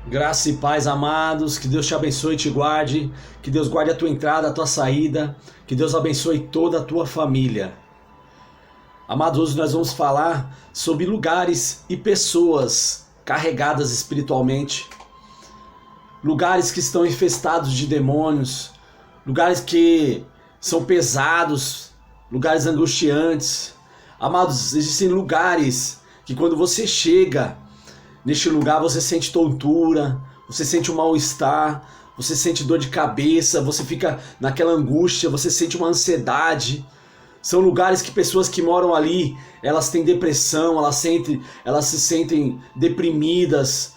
Graça e paz, amados, que Deus te abençoe e te guarde, que Deus guarde a tua entrada, a tua saída, que Deus abençoe toda a tua família. Amados, hoje nós vamos falar sobre lugares e pessoas carregadas espiritualmente, lugares que estão infestados de demônios, lugares que são pesados, lugares angustiantes. Amados, existem lugares que quando você chega neste lugar você sente tontura, você sente um mal-estar, você sente dor de cabeça, você fica naquela angústia, você sente uma ansiedade. São lugares que pessoas que moram ali, elas têm depressão, elas se sentem deprimidas,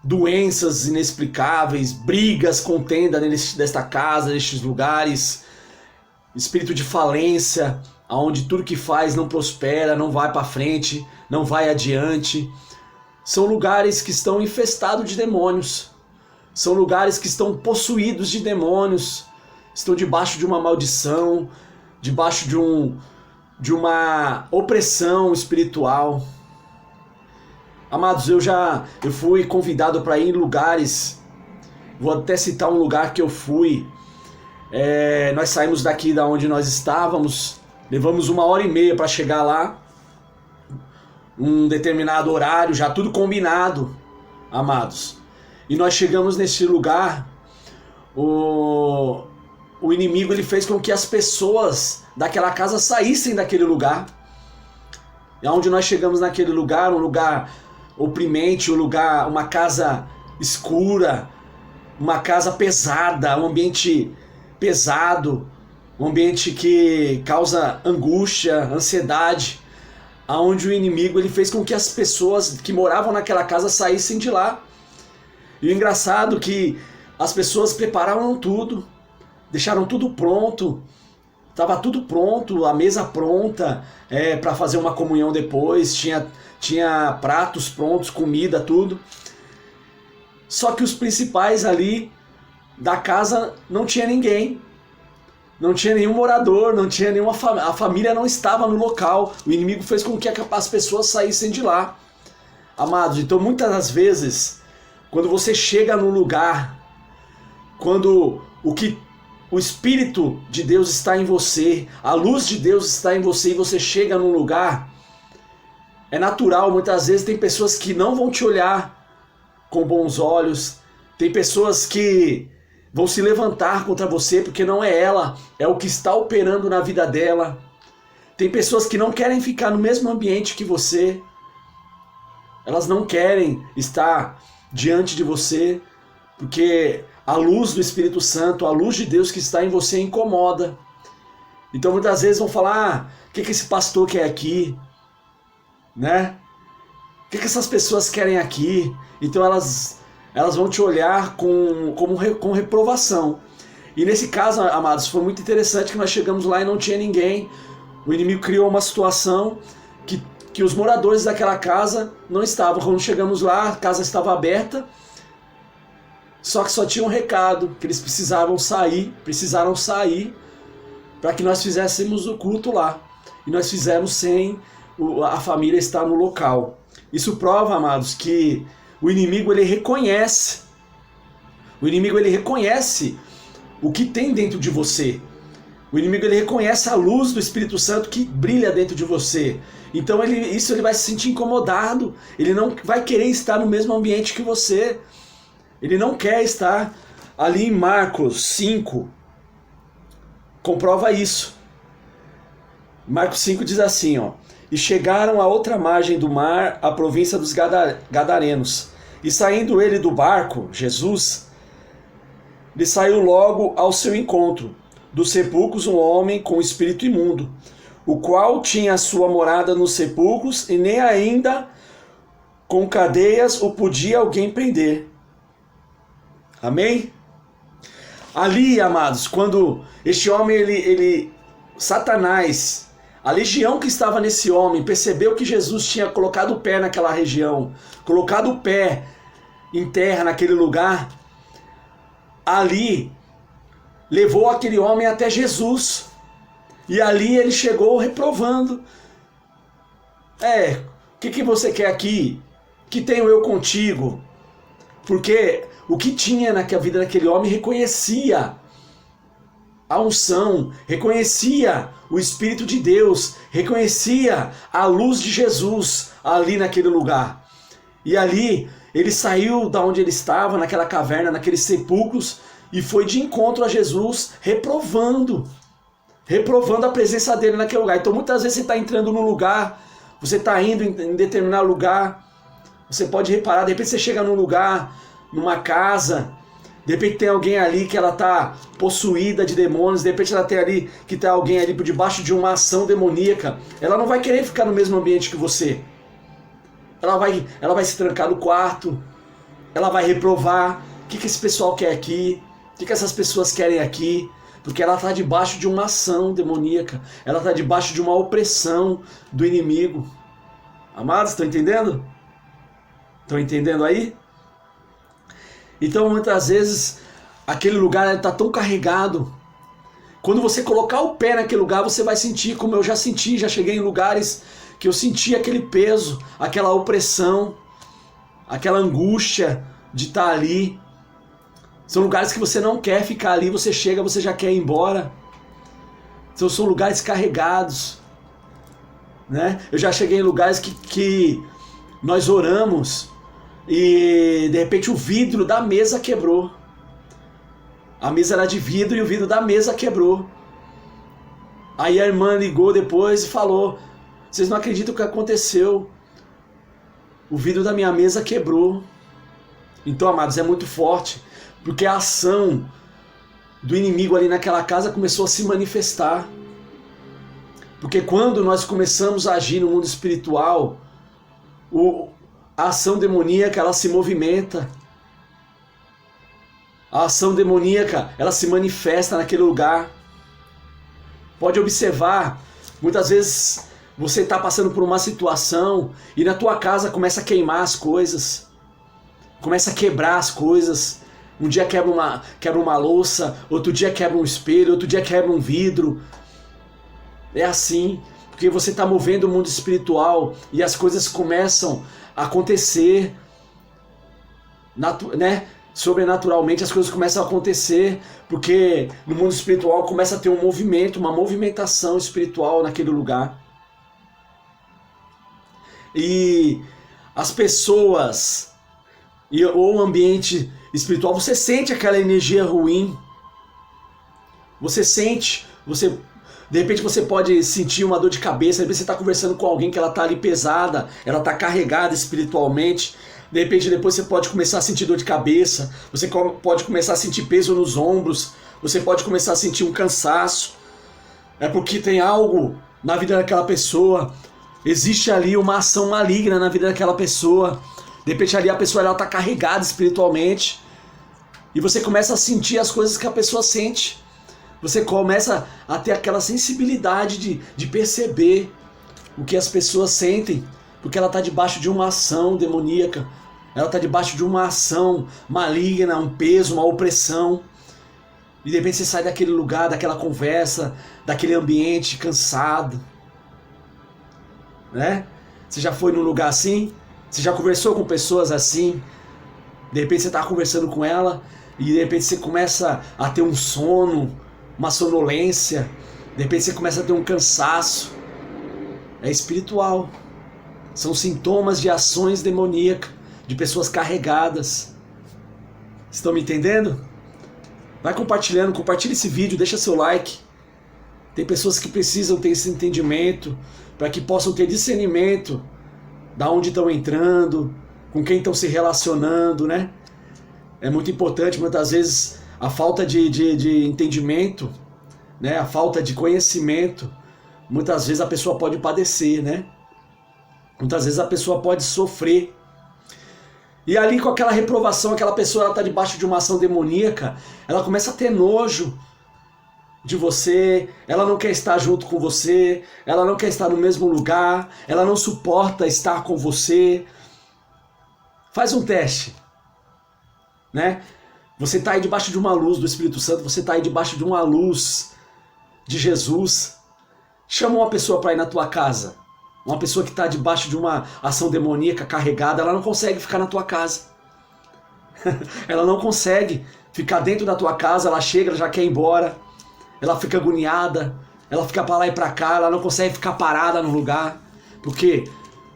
doenças inexplicáveis, brigas, contenda nesta casa, nestes lugares, espírito de falência, onde tudo que faz não prospera, não vai para frente, não vai adiante. São lugares que estão infestados de demônios. São lugares que estão possuídos de demônios. Estão debaixo de uma maldição, debaixo de uma opressão espiritual. Amados, eu fui convidado para ir em lugares. Vou até citar um lugar que eu fui. Nós saímos daqui da onde nós estávamos. Levamos 1h30 para chegar lá. Um determinado horário, já tudo combinado, amados. E nós chegamos nesse lugar, o inimigo ele fez com que as pessoas daquela casa saíssem daquele lugar. E onde nós chegamos naquele lugar, um lugar oprimente, uma casa escura, uma casa pesada, um ambiente pesado, um ambiente que causa angústia, ansiedade, aonde o inimigo ele fez com que as pessoas que moravam naquela casa saíssem de lá. E o engraçado é que as pessoas prepararam tudo, deixaram tudo pronto, estava tudo pronto, a mesa pronta para fazer uma comunhão depois, tinha pratos prontos, comida, tudo. Só que os principais ali da casa não tinha ninguém. Não tinha nenhum morador, não tinha nenhuma a família não estava no local. O inimigo fez com que as pessoas saíssem de lá. Amados, então muitas das vezes, quando você chega num lugar, quando o Espírito de Deus está em você, a luz de Deus está em você e você chega num lugar, é natural, muitas vezes tem pessoas que não vão te olhar com bons olhos, tem pessoas que vão se levantar contra você porque não é ela, é o que está operando na vida dela. Tem pessoas que não querem ficar no mesmo ambiente que você. Elas não querem estar diante de você porque a luz do Espírito Santo, a luz de Deus que está em você incomoda. Então muitas vezes vão falar, o que esse pastor quer aqui? Né? O que essas pessoas querem aqui? Então elas vão te olhar com reprovação. E nesse caso, amados, foi muito interessante que nós chegamos lá e não tinha ninguém. O inimigo criou uma situação que os moradores daquela casa não estavam. Quando chegamos lá, a casa estava aberta, só que só tinha um recado, que eles precisaram sair para que nós fizéssemos o culto lá. E nós fizemos sem a família estar no local. Isso prova, amados, que o inimigo ele reconhece o que tem dentro de você. O inimigo ele reconhece a luz do Espírito Santo que brilha dentro de você. Então ele vai se sentir incomodado. Ele não vai querer estar no mesmo ambiente que você. Ele não quer estar ali em Marcos 5. Comprova isso. Marcos 5 diz assim, ó: e chegaram à outra margem do mar, a província dos Gadarenos. E saindo ele do barco, Jesus, lhe saiu logo ao seu encontro, dos sepulcros um homem com espírito imundo, o qual tinha a sua morada nos sepulcros, e nem ainda com cadeias o podia alguém prender. Amém? Ali, amados, quando este homem, Satanás, a legião que estava nesse homem, percebeu que Jesus tinha colocado o pé naquela região, colocado o pé em terra naquele lugar, ali levou aquele homem até Jesus. E ali ele chegou reprovando. O que você quer aqui? Que tenho eu contigo? Porque o que tinha na vida daquele homem reconhecia a unção, reconhecia o Espírito de Deus, reconhecia a luz de Jesus ali naquele lugar. E ali ele saiu da onde ele estava, naquela caverna, naqueles sepulcros, e foi de encontro a Jesus, reprovando a presença dele naquele lugar. Então muitas vezes você está entrando num lugar, você está indo em determinado lugar, você pode reparar, de repente você chega num lugar, numa casa, de repente tem alguém ali que ela está possuída de demônios, de repente ela tem ali que tem alguém ali por debaixo de uma ação demoníaca. Ela não vai querer ficar no mesmo ambiente que você. Ela vai se trancar no quarto, ela vai reprovar. O que esse pessoal quer aqui? O que essas pessoas querem aqui? Porque ela está debaixo de uma ação demoníaca. Ela está debaixo de uma opressão do inimigo. Amados, estão entendendo? Estão entendendo aí? Então muitas vezes aquele lugar está tão carregado. Quando você colocar o pé naquele lugar, você vai sentir, como eu já senti, já cheguei em lugares que eu senti aquele peso, aquela opressão, aquela angústia de estar ali. São lugares que você não quer ficar ali, você chega, você já quer ir embora. Então são lugares carregados, né? Eu já cheguei em lugares que nós oramos e de repente o vidro da mesa quebrou. A mesa era de vidro e o vidro da mesa quebrou. Aí a irmã ligou depois e falou: vocês não acreditam o que aconteceu? O vidro da minha mesa quebrou. Então, amados, é muito forte, porque a ação do inimigo ali naquela casa começou a se manifestar. Porque quando nós começamos a agir no mundo espiritual, a ação demoníaca, ela se movimenta. A ação demoníaca, ela se manifesta naquele lugar. Pode observar, muitas vezes você está passando por uma situação e na tua casa começa a queimar as coisas, começa a quebrar as coisas. Um dia quebra uma louça, outro dia quebra um espelho, outro dia quebra um vidro. É assim, porque você está movendo o mundo espiritual e as coisas começam a acontecer, né? Sobrenaturalmente as coisas começam a acontecer, porque no mundo espiritual começa a ter um movimento, uma movimentação espiritual naquele lugar. E as pessoas ou o ambiente espiritual, você sente aquela energia ruim. Você sente, de repente você pode sentir uma dor de cabeça, de repente você está conversando com alguém que ela está ali pesada, ela está carregada espiritualmente. De repente depois você pode começar a sentir dor de cabeça, você pode começar a sentir peso nos ombros, você pode começar a sentir um cansaço. É porque tem algo na vida daquela pessoa, existe ali uma ação maligna na vida daquela pessoa. De repente ali a pessoa está carregada espiritualmente e você começa a sentir as coisas que a pessoa sente. Você começa a ter aquela sensibilidade de perceber o que as pessoas sentem, porque ela está debaixo de uma ação demoníaca, ela está debaixo de uma ação maligna, um peso, uma opressão. E de repente você sai daquele lugar, daquela conversa, daquele ambiente cansado, né? Você já foi num lugar assim? Você já conversou com pessoas assim? De repente você está conversando com ela e de repente você começa a ter um sono, uma sonolência, de repente você começa a ter um cansaço. É espiritual. São sintomas de ações demoníacas, de pessoas carregadas. Estão me entendendo? Vai compartilhando, compartilha esse vídeo, deixa seu like. Tem pessoas que precisam ter esse entendimento, para que possam ter discernimento da onde estão entrando, com quem estão se relacionando, né? É muito importante, muitas vezes, a falta de entendimento, né? A falta de conhecimento, muitas vezes a pessoa pode padecer, né? Muitas vezes a pessoa pode sofrer. E ali com aquela reprovação, aquela pessoa está debaixo de uma ação demoníaca, ela começa a ter nojo de você, ela não quer estar junto com você, ela não quer estar no mesmo lugar, ela não suporta estar com você. Faz um teste, né? Você está aí debaixo de uma luz do Espírito Santo, você está aí debaixo de uma luz de Jesus. Chama uma pessoa para ir na tua casa. Uma pessoa que está debaixo de uma ação demoníaca carregada, ela não consegue ficar na tua casa. Ela não consegue ficar dentro da tua casa, ela chega, ela já quer ir embora, ela fica agoniada, ela fica para lá e para cá, ela não consegue ficar parada no lugar. Por quê?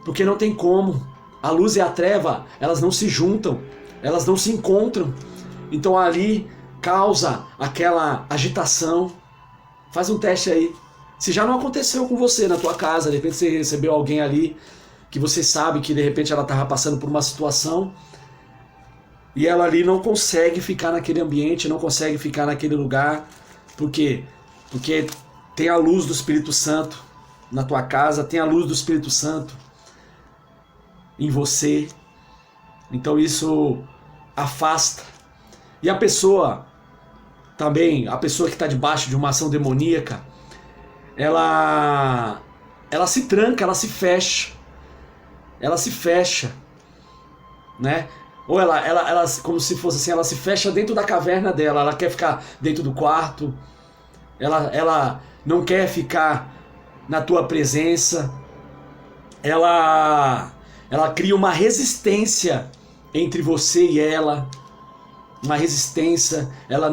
Porque não tem como. A luz e a treva, elas não se juntam, elas não se encontram. Então ali causa aquela agitação. Faz um teste aí. Se já não aconteceu com você na tua casa, de repente você recebeu alguém ali que você sabe que de repente ela estava passando por uma situação e ela ali não consegue ficar naquele ambiente, não consegue ficar naquele lugar. Por quê? Porque tem a luz do Espírito Santo na tua casa, tem a luz do Espírito Santo em você. Então isso afasta. E a pessoa também, a pessoa que está debaixo de uma ação demoníaca, ela se tranca, ela se fecha, né? Ou ela, como se fosse assim, ela se fecha dentro da caverna dela, ela quer ficar dentro do quarto, ela não quer ficar na tua presença, ela cria uma resistência entre você e ela, uma resistência, ela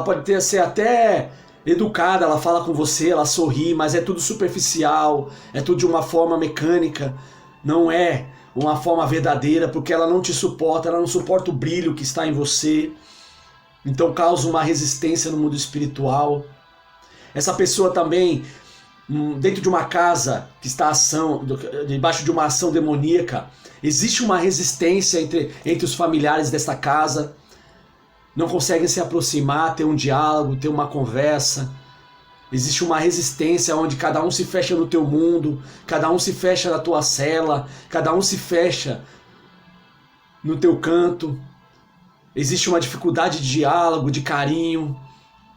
pode ser até educada, ela fala com você, ela sorri, mas é tudo superficial, é tudo de uma forma mecânica, não é uma forma verdadeira, porque ela não te suporta, ela não suporta o brilho que está em você, então causa uma resistência no mundo espiritual. Essa pessoa também, dentro de uma casa que está debaixo de uma ação demoníaca, existe uma resistência entre os familiares dessa casa, não conseguem se aproximar, ter um diálogo, ter uma conversa. Existe uma resistência onde cada um se fecha no teu mundo, cada um se fecha na tua cela, cada um se fecha no teu canto. Existe uma dificuldade de diálogo, de carinho,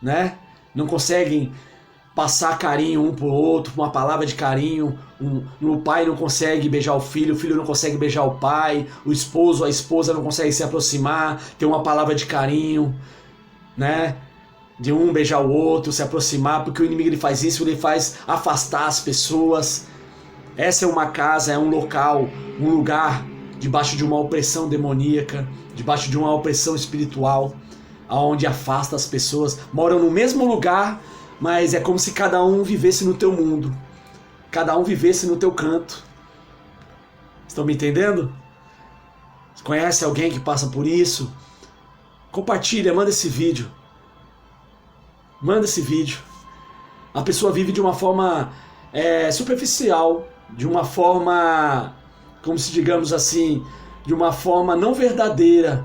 né? Não conseguem passar carinho um pro outro, uma palavra de carinho. O pai não consegue beijar o filho não consegue beijar o pai, o esposo, a esposa não consegue se aproximar, ter uma palavra de carinho, né? De um beijar o outro, se aproximar, porque o inimigo ele faz isso, ele faz afastar as pessoas. Essa é uma casa, é um local, um lugar debaixo de uma opressão demoníaca, debaixo de uma opressão espiritual, aonde afasta as pessoas, moram no mesmo lugar, mas é como se cada um vivesse no teu mundo, cada um vivesse no teu canto. Estão me entendendo? Conhece alguém que passa por isso? Compartilha, manda esse vídeo. Manda esse vídeo. A pessoa vive de uma forma superficial, de uma forma, como se digamos assim, de uma forma não verdadeira,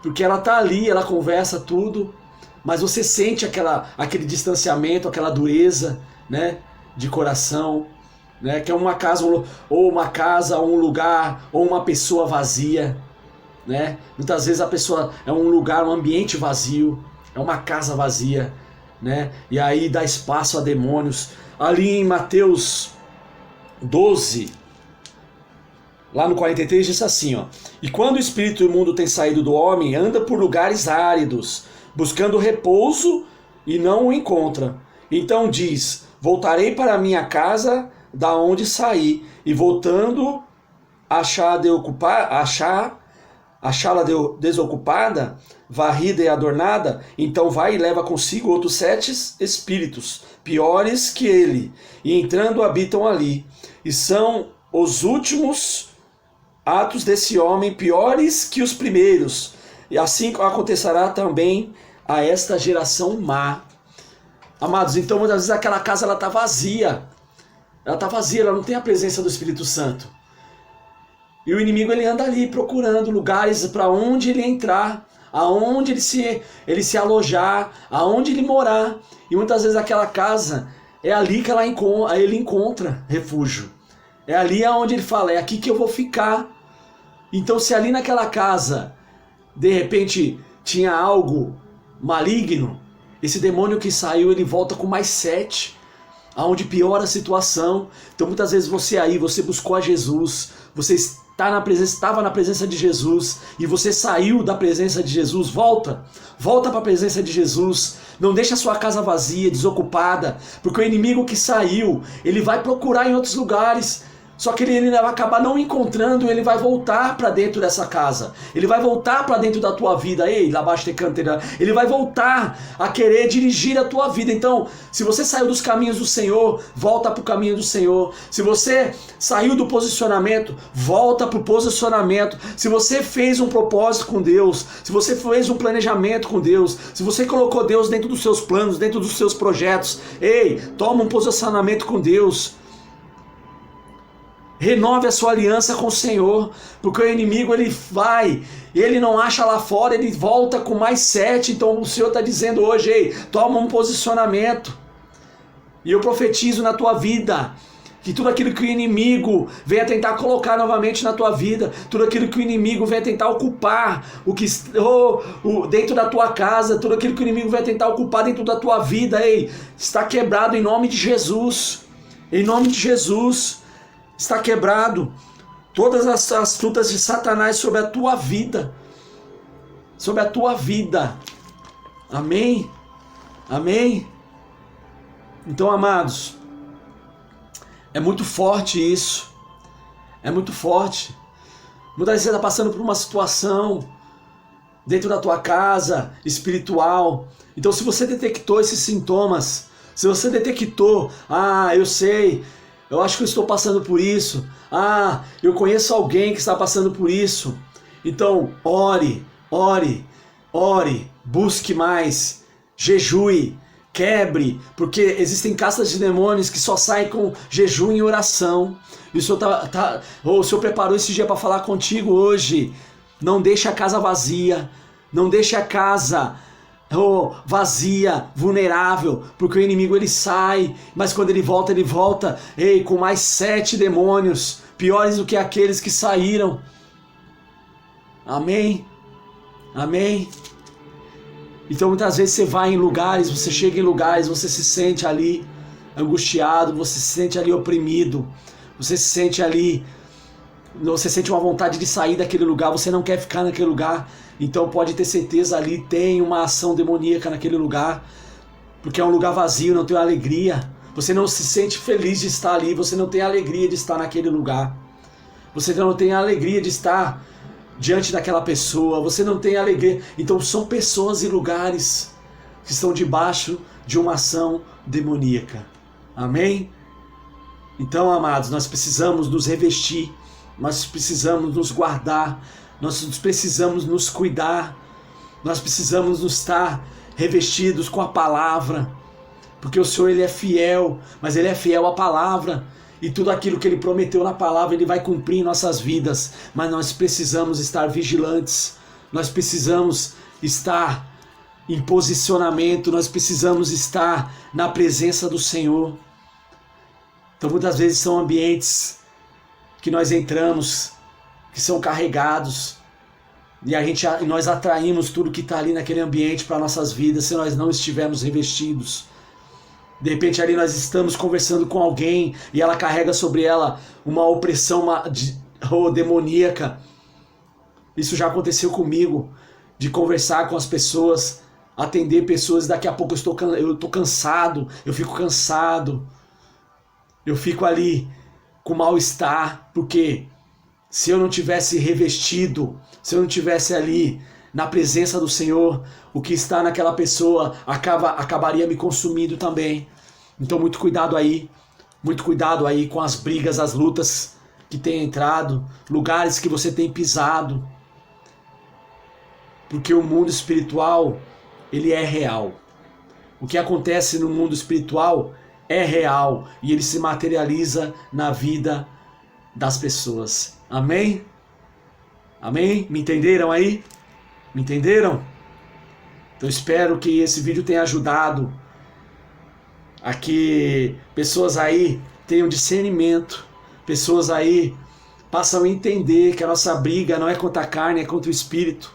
porque ela tá ali, ela conversa tudo, mas você sente aquele distanciamento, aquela dureza, né, de coração, né, que é uma casa, ou um lugar, ou uma pessoa vazia, né? Muitas vezes a pessoa é um lugar, um ambiente vazio, é uma casa vazia, né? E aí dá espaço a demônios. Ali em Mateus 12, lá no 43 diz assim, ó: e quando o espírito imundo tem saído do homem, anda por lugares áridos, buscando repouso e não o encontra. Então diz: voltarei para a minha casa da onde saí, e voltando achá-la desocupada, varrida e adornada, então vai e leva consigo outros 7 espíritos, piores que ele, e entrando habitam ali. E são os últimos atos desse homem piores que os primeiros. E assim acontecerá também a esta geração má. Amados, então muitas vezes aquela casa ela está vazia. Ela está vazia, ela não tem a presença do Espírito Santo. E o inimigo ele anda ali procurando lugares para onde ele entrar, aonde ele se alojar, aonde ele morar. E muitas vezes aquela casa é ali que ele encontra refúgio. É ali aonde ele fala, é aqui que eu vou ficar. Então se ali naquela casa, de repente, tinha algo maligno, esse demônio que saiu, ele volta com mais 7, aonde piora a situação. Então muitas vezes você buscou a Jesus, você estava na presença de Jesus e você saiu da presença de Jesus. Volta para a presença de Jesus. Não deixa a sua casa vazia, desocupada, porque o inimigo que saiu, ele vai procurar em outros lugares. Só que ele vai acabar não encontrando, ele vai voltar para dentro dessa casa. Ele vai voltar para dentro da tua vida. Ei, lá baixo de canteira. Ele vai voltar a querer dirigir a tua vida. Então, se você saiu dos caminhos do Senhor, volta para o caminho do Senhor. Se você saiu do posicionamento, volta para o posicionamento. Se você fez um propósito com Deus, se você fez um planejamento com Deus, se você colocou Deus dentro dos seus planos, dentro dos seus projetos, ei, toma um posicionamento com Deus. Renove a sua aliança com o Senhor, porque o inimigo ele não acha lá fora, ele volta com mais 7. Então o Senhor está dizendo hoje, ei, toma um posicionamento. E eu profetizo na tua vida, que tudo aquilo que o inimigo venha tentar colocar novamente na tua vida, tudo aquilo que o inimigo venha tentar ocupar, dentro da tua casa, tudo aquilo que o inimigo venha tentar ocupar dentro da tua vida, ei, está quebrado em nome de Jesus. Em nome de Jesus. Está quebrado todas as astutas de Satanás sobre a tua vida. Sobre a tua vida. Amém? Amém? Então, amados, é muito forte isso. É muito forte. Muitas vezes você está passando por uma situação dentro da tua casa, espiritual. Então, se você detectou esses sintomas, se você detectou, eu sei, eu acho que eu estou passando por isso. Eu conheço alguém que está passando por isso. Então, ore, busque mais, jejue, quebre, porque existem castas de demônios que só saem com jejum e oração. E o Senhor, o Senhor preparou esse dia para falar contigo hoje. Não deixe a casa vazia, não deixe a casa vazia, vulnerável, porque o inimigo ele sai, mas quando ele volta, com mais 7 demônios, piores do que aqueles que saíram. Amém? Amém? Então muitas vezes você vai em lugares, você chega em lugares, você se sente ali angustiado, você se sente ali oprimido, você se sente ali, você sente uma vontade de sair daquele lugar, você não quer ficar naquele lugar. Então pode ter certeza, ali tem uma ação demoníaca naquele lugar, porque é um lugar vazio, não tem alegria. Você não se sente feliz de estar ali, você não tem alegria de estar naquele lugar. Você não tem alegria de estar diante daquela pessoa, você não tem alegria. Então são pessoas e lugares que estão debaixo de uma ação demoníaca. Amém? Então, amados, nós precisamos nos revestir, nós precisamos nos guardar, nós precisamos nos cuidar, nós precisamos nos estar revestidos com a palavra, porque o Senhor ele é fiel, mas ele é fiel à palavra, e tudo aquilo que ele prometeu na palavra ele vai cumprir em nossas vidas, mas nós precisamos estar vigilantes, nós precisamos estar em posicionamento, nós precisamos estar na presença do Senhor. Então muitas vezes são ambientes que nós entramos, que são carregados, e nós atraímos tudo que está ali naquele ambiente para nossas vidas, se nós não estivermos revestidos. De repente ali nós estamos conversando com alguém, e ela carrega sobre ela uma opressão demoníaca. Isso já aconteceu comigo, de conversar com as pessoas, atender pessoas, daqui a pouco eu estou cansado, eu fico cansado, eu fico ali com mal-estar, porque se eu não tivesse revestido, se eu não tivesse ali na presença do Senhor, o que está naquela pessoa acabaria me consumindo também. Então muito cuidado aí com as brigas, as lutas que tem entrado, lugares que você tem pisado, porque o mundo espiritual, ele é real. O que acontece no mundo espiritual é real, e ele se materializa na vida das pessoas. Amém? Amém? Me entenderam aí? Me entenderam? Então espero que esse vídeo tenha ajudado a que pessoas aí tenham discernimento, pessoas aí passam a entender que a nossa briga não é contra a carne, é contra o espírito.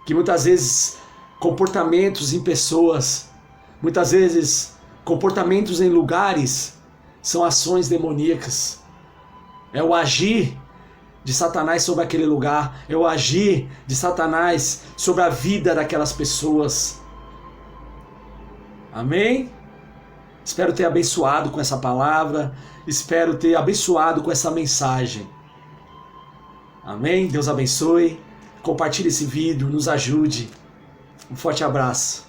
Que muitas vezes comportamentos em pessoas, muitas vezes comportamentos em lugares são ações demoníacas. É o agir de Satanás sobre aquele lugar, é o agir de Satanás sobre a vida daquelas pessoas. Amém? Espero ter abençoado com essa palavra. Espero ter abençoado com essa mensagem. Amém? Deus abençoe. Compartilhe esse vídeo, nos ajude. Um forte abraço.